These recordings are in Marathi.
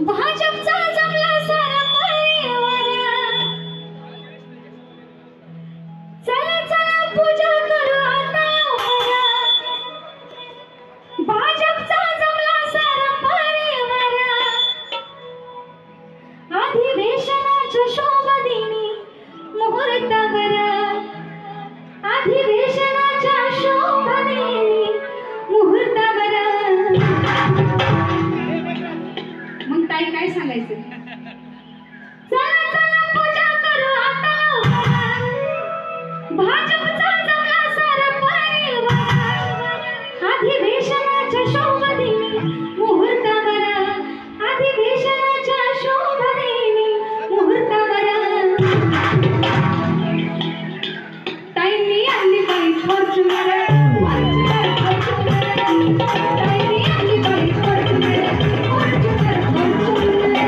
भाजपचा जमला सारा परिवार, चला चला पूजा करू आता भाजपचा जमला सारा परिवार, अधिवेशनाच्या शोभदिनी मुहूर्तावर, अधिवेशनाच्या शोभदिनी मुहूर्तावर। मग ताई काय सांगायचं? चला चला पूजा करू आता भाजपचा जमला सारा परिवार, अधिवेशनाच्या शोभदिनी मुहूर्तावर, अधिवेशनाच्या शोभदिनी मुहूर्तावर। ताईंनी आणली बाई फॉर्च्युनर, फॉर्च्युनर फॉर्च्युनर, ताईंनी आणली बाई फॉर्च्युनर, फॉर्च्युनर फॉर्च्युनर।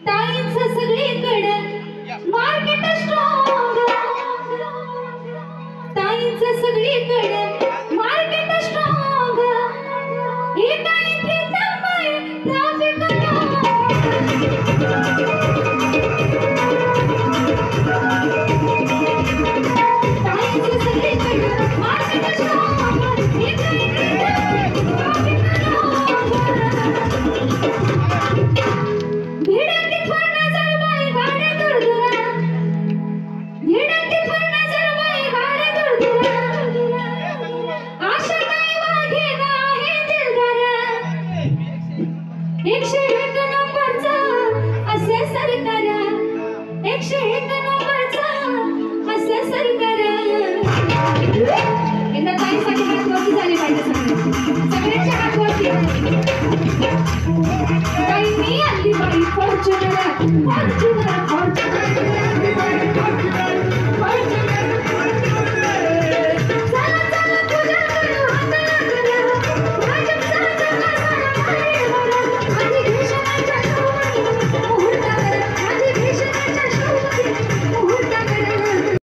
ताईंचं सगळीकडं मार्केट स्ट्रॉंग, ताईंचं सगळीकडं मार्केट स्ट्रॉंग, एका एंट्रीत थांबाय ट्रॅफिक ताईंचं सगळीकडं मार्केट स्ट्रॉंग, एका एंट्रीत फॉर्च्युनर फॉर्च्युनर फॉर्च्युनर।